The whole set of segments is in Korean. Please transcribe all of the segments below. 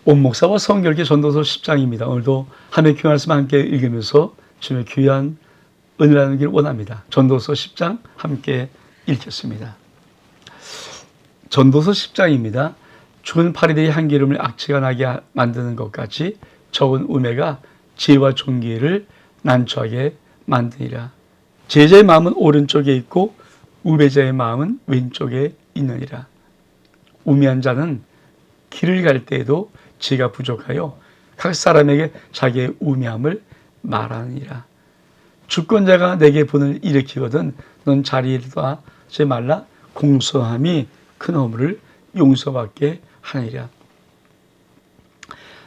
온 목사와 성결계 전도서 10장입니다. 오늘도 하나님의 귀한 말씀 함께 읽으면서 주님의 귀한 은혜를 나누기를 원합니다. 전도서 10장 함께 읽겠습니다. 전도서 10장입니다. 죽은 파리들이 한 기름을 악취가 나게 만드는 것 같이 적은 우매가 지혜와 존귀를 난처하게 만드니라. 제자의 마음은 오른쪽에 있고 우매자의 마음은 왼쪽에 있느니라. 우매한 자는 길을 갈 때에도 지혜가 부족하여 각 사람에게 자기의 우매함을 말하느니라. 주권자가 내게 분을 일으키거든 넌 자리에다 하지 말라. 공손함이 큰 허물을 용서받게 하느니라.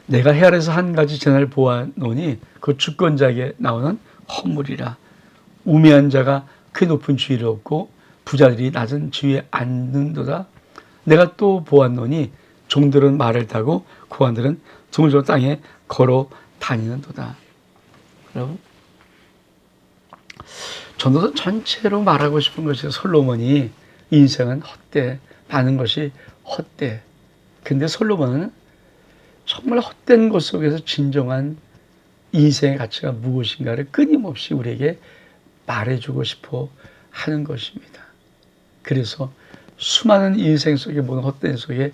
내가 해 아래서 한 가지 재난을 보아노니 그 주권자에게 나오는 허물이라. 우매한 자가 그 높은 지위를 얻고 부자들이 낮은 지위에 앉는도다. 내가 또 보았노니 종들은 말을 타고 고관들은 드물드물 땅에 걸어 다니는도다. 여러분, 전도서 전체로 말하고 싶은 것이 솔로몬이 인생은 헛돼, 많은 것이 헛돼. 근데 솔로몬은 정말 헛된 것 속에서 진정한 인생의 가치가 무엇인가를 끊임없이 우리에게 말해주고 싶어 하는 것입니다. 그래서 수많은 인생 속에 모든 헛된 속에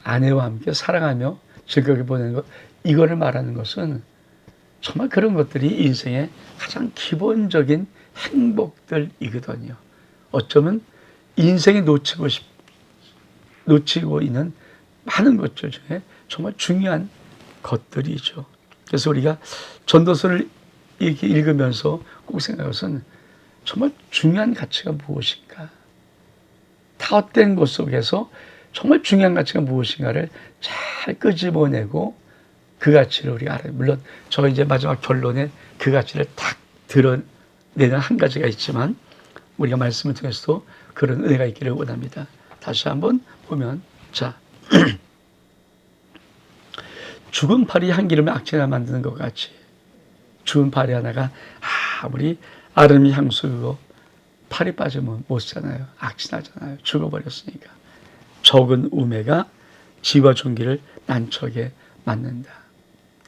아내와 함께 사랑하며 즐겁게 보내는 것, 이거를 말하는 것은 정말 그런 것들이 인생의 가장 기본적인 행복들이거든요. 어쩌면 인생에 놓치고 있는 많은 것들 중에 정말 중요한 것들이죠. 그래서 우리가 전도서를 이렇게 읽으면서 꼭 생각하는 것은 정말 중요한 가치가 무엇인가? 다 헛된 것 속에서 정말 중요한 가치가 무엇인가를 잘 끄집어내고 그 가치를 우리가 알아요. 물론 저 이제 마지막 결론에 그 가치를 딱 드러내는 한 가지가 있지만 우리가 말씀을 통해서도 그런 은혜가 있기를 원합니다. 다시 한번 보면, 자, 죽은 파리 한 기름에 악취나 만드는 것 같이 죽은 파리 하나가 아무리 아름이 향수고 팔이 빠지면 못 사나요? 악취나잖아요. 죽어버렸으니까. 적은 우매가 지혜와 존귀를 난처하게 만든다.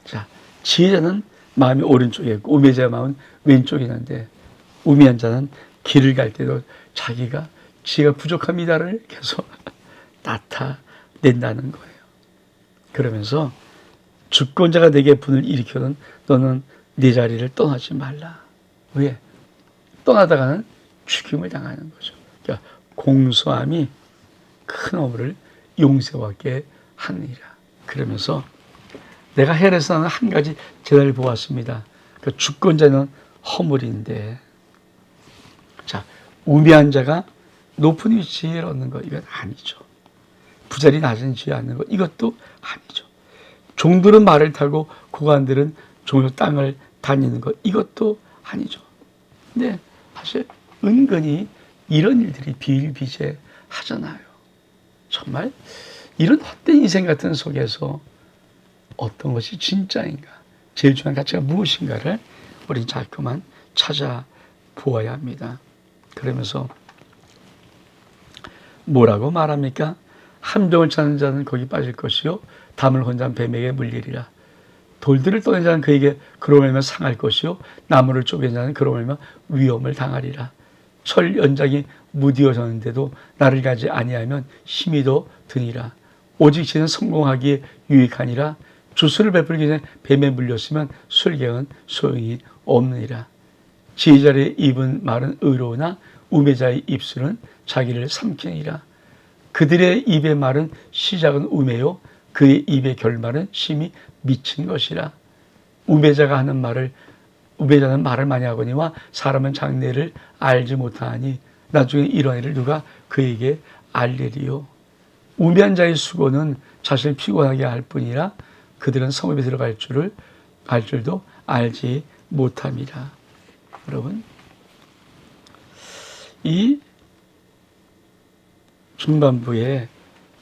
자, 지혜자는 마음이 오른쪽에 있고 우매자의 마음은 왼쪽에 있는데 우매한 자는 길을 갈 때도 자기가 지혜가 부족합니다를 계속 나타낸다는 거예요. 그러면서 주권자가 내게 분을 일으켜는 너는 네 자리를 떠나지 말라. 왜? 떠나다가는 죽임을 당하는 거죠. 그러니까 공소함이 큰 허물을 용서받게 하느니라. 그러면서 내가 헬에서 나는 한 가지 재단을 보았습니다. 그 주권자는 허물인데, 자, 우매한 자가 높은 위치를 얻는 것, 이건 아니죠. 부자리 낮은 지위에 앉는 것, 이것도 아니죠. 종들은 말을 타고 고관들은 종의 땅을 다니는 것, 이것도 아니죠. 근데 사실 은근히 이런 일들이 비일비재하잖아요. 정말 이런 헛된 인생 같은 속에서 어떤 것이 진짜인가, 제일 중요한 가치가 무엇인가를 우리 자꾸만 찾아보아야 합니다. 그러면서 뭐라고 말합니까? 함정을 찾는 자는 거기 빠질 것이요 담을 혼자한 뱀에게 물리리라. 돌들을 떠낸 자는 그에게 그로 말미암아 상할 것이요 나무를 쪼갠 자는 그로 말미암아 위험을 당하리라. 철 연장이 무디어졌는데도 나를 가지 아니하면 힘이 더 드니라. 오직 지는 성공하기에 유익하니라. 주술을 베풀기 전에 뱀에 물렸으면 술객은 소용이 없느니라. 지혜자의 입은 말은 의로우나 우매자의 입술은 자기를 삼키니라. 그들의 입의 말은 시작은 우매요 그의 입의 결말은 심히 미친 것이라. 우매자는 말을 많이 하거니와 사람은 장래를 알지 못하니 나중에 이런 일을 누가 그에게 알리리요. 우매한 자의 수고는 자신을 피곤하게 할 뿐이라 그들은 성읍에 들어갈 줄도 알지 못함이라. 여러분, 이 중반부에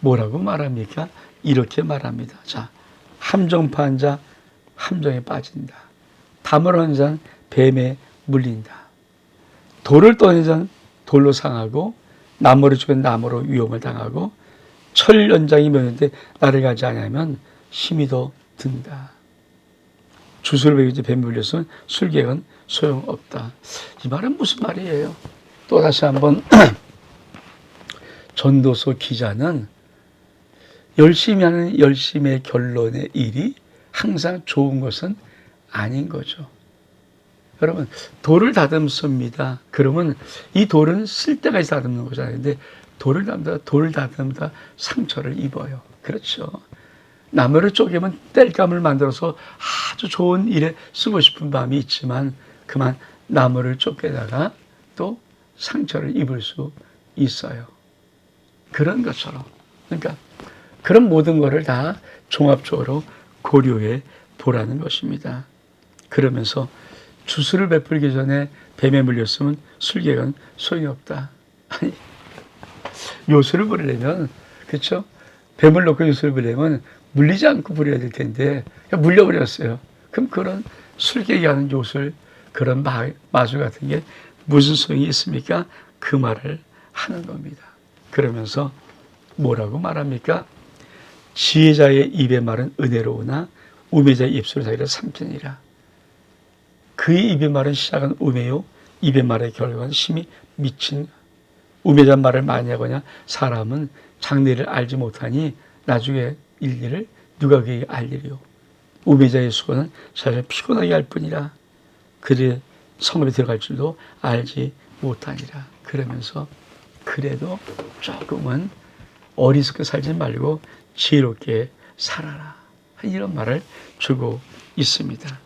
뭐라고 말합니까? 이렇게 말합니다. 자, 함정파한 자 함정에 빠진다. 담을 하는 자는 뱀에 물린다. 돌을 떠낸 자는 돌로 상하고 나무를 죽인 나무로 위험을 당하고 철 연장이 몇 년대 나를 가지 않으면 힘이 더 든다. 주술을 배우지 뱀에 물렸으면 술객은 소용없다. 이 말은 무슨 말이에요? 또 다시 한번 전도서 기자는 열심히 하는 열심의 결론의 일이 항상 좋은 것은 아닌 거죠. 여러분, 돌을 다듬습니다. 그러면 이 돌은 쓸 때가 있어 다듬는 거잖아요. 근데 돌을 다듬다 상처를 입어요. 그렇죠. 나무를 쪼개면 땔감을 만들어서 아주 좋은 일에 쓰고 싶은 마음이 있지만 그만 나무를 쪼개다가 또 상처를 입을 수 있어요. 그런 것처럼. 그러니까 그런 모든 것을 다 종합적으로 고려해 보라는 것입니다. 그러면서 주술을 베풀기 전에 뱀에 물렸으면 술객은 소용이 없다. 아니, 요술을 부리려면, 그렇죠? 뱀을 놓고 요술을 부리려면 물리지 않고 부려야 될 텐데 물려버렸어요. 그럼 그런 술객이 하는 요술, 그런 마술 같은 게 무슨 소용이 있습니까? 그 말을 하는 겁니다. 그러면서 뭐라고 말합니까? 지혜자의 입의 말은 은혜로우나 우매자의 입술은 자기를 삼키니라. 그의 입의 말은 시작은 우매요, 입의 말의 결과는 심히 미친. 우매자 말을 많이 하거냐 사람은 장래를 알지 못하니 나중에 일기를 누가 그에게 알리리요. 우매자의 수고는 자신을 피곤하게 할 뿐이라. 그의 성읍에 들어갈 줄도 알지 못하니라. 그러면서 그래도 조금은 어리석게 살지 말고 지혜롭게 살아라. 이런 말을 주고 있습니다.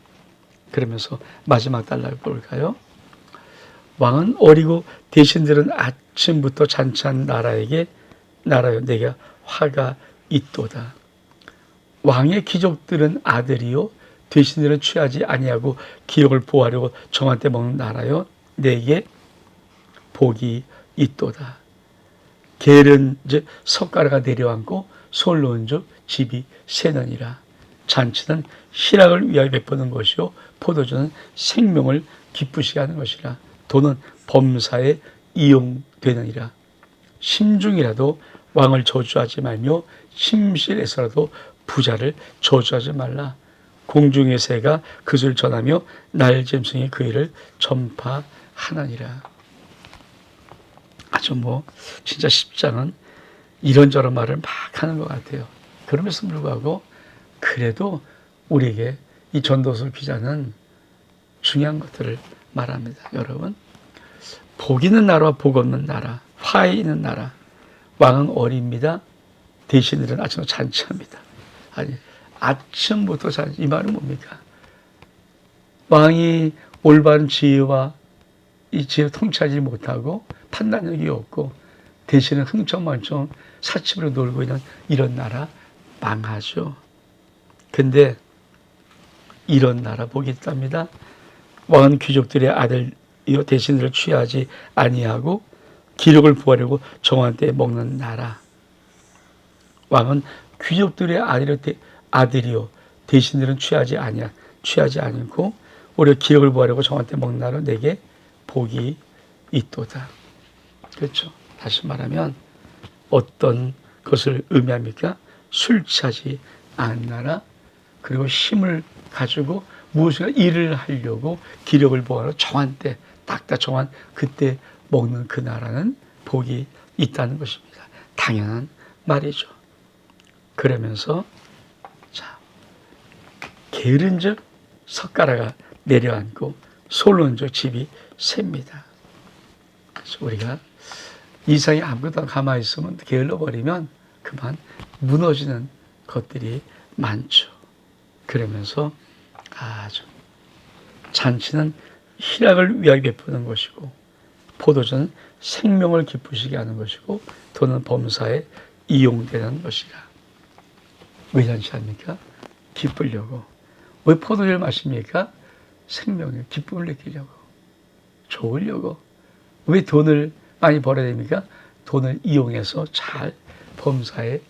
그러면서 마지막 단락을 볼까요? 왕은 어리고 대신들은 아침부터 잔치한 나라여 내게 화가 있도다. 왕의 귀족들은 아들이요 대신들은 취하지 아니하고 기업을 보호하려고 정한 때 먹는 나라여 내게 복이 있도다. 게을은 즉 석가래가 내려앉고 솔로온즉 집이 새느니라. 잔치는 희락을 위하여 베푸는 것이요 포도주는 생명을 기쁘시게 하는 것이라. 돈은 범사에 이용되느니라. 심중이라도 왕을 저주하지 말며 심실에서라도 부자를 저주하지 말라. 공중의 새가 그것을 전하며 날짐승이 그 일을 전파하느니라. 아주 진짜 쉽지 않은 이런저런 말을 막 하는 것 같아요. 그럼에도 불구하고 그래도 우리에게 이 전도서 기자는 중요한 것들을 말합니다. 여러분, 복 있는 나라와 복 없는 나라, 화해 있는 나라. 왕은 어립니다. 대신들은 아침부터 잔치합니다. 아니, 아침부터 잔치. 이 말은 뭡니까? 왕이 올바른 지혜와 이 지혜를 통치하지 못하고 판단력이 없고 대신에 흥청망청 사치로 놀고 있는 이런 나라 망하죠. 근데 이런 나라 복이 있답니다. 왕은 귀족들의 아들이요 대신들을 취하지 아니하고 기력을 부하려고 정한 때에 먹는 나라. 왕은 귀족들의 아들이요 대신들은 취하지 않고 오히려 기력을 부하려고 정한 때에 먹는 나라 내게 복이 있도다. 그렇죠. 다시 말하면 어떤 것을 의미합니까? 술 취하지 않은 나라, 그리고 힘을 가지고 무엇인가 일을 하려고 기력을 보호하러 정한 때, 딱딱 정한 그때 먹는 그 나라는 복이 있다는 것입니다. 당연한 말이죠. 그러면서 자, 게으른즉 석가래가 내려앉고 솔로온즉 집이 셉니다. 그래서 우리가 이상이 아무것도 안 가만히 있으면 게을러버리면 그만 무너지는 것들이 많죠. 그러면서 아주 잔치는 희락을 위하여 베푸는 것이고 포도주는 생명을 기쁘시게 하는 것이고 돈은 범사에 이용되는 것이라. 왜 잔치합니까? 기쁘려고. 왜 포도주를 마십니까? 생명의 기쁨을 느끼려고, 좋으려고. 왜 돈을 많이 벌어야 됩니까? 돈을 이용해서 잘 범사에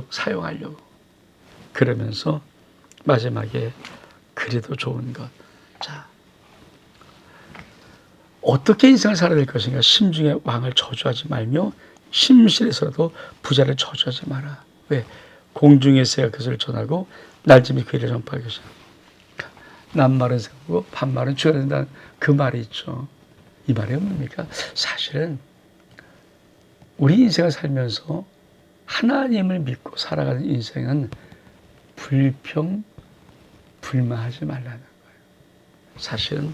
사용하려고. 그러면서 마지막에 그래도 좋은 것. 자, 어떻게 인생을 살아야 될 것인가? 심중에 왕을 저주하지 말며 심실에서라도 부자를 저주하지 마라. 왜? 공중의 새가 그것을 전하고 날짐이 그 일을 전파할 것이다. 낱말은 세우고 반말은 주어야 된다는 그 말이 있죠. 이 말이 뭡니까? 사실은 우리 인생을 살면서 하나님을 믿고 살아가는 인생은 불평, 불만하지 말라는 거예요. 사실은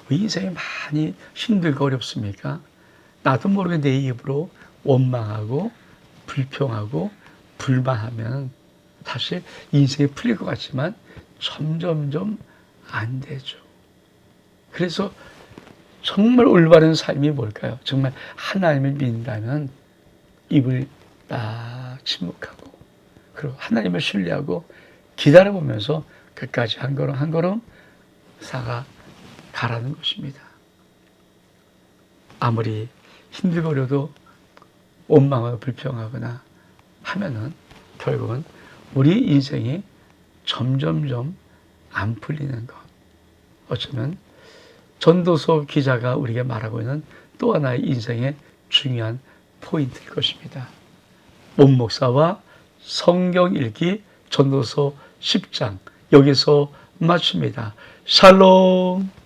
우리 인생이 많이 힘들고 어렵습니까? 나도 모르게 내 입으로 원망하고 불평하고 불만하면 사실 인생이 풀릴 것 같지만 점점점 안 되죠. 그래서 정말 올바른 삶이 뭘까요? 정말 하나님을 믿는다면 입을 딱 침묵하고 그리고 하나님을 신뢰하고 기다려보면서 끝까지 한 걸음 한 걸음 가라는 것입니다. 아무리 힘들고 어려도 원망하고 불평하거나 하면은 결국은 우리 인생이 점점점 안 풀리는 것. 어쩌면 전도서 기자가 우리에게 말하고 있는 또 하나의 인생의 중요한 포인트일 것입니다. 온 목사와 성경 읽기 전도서 10장 여기서 마칩니다. 샬롬.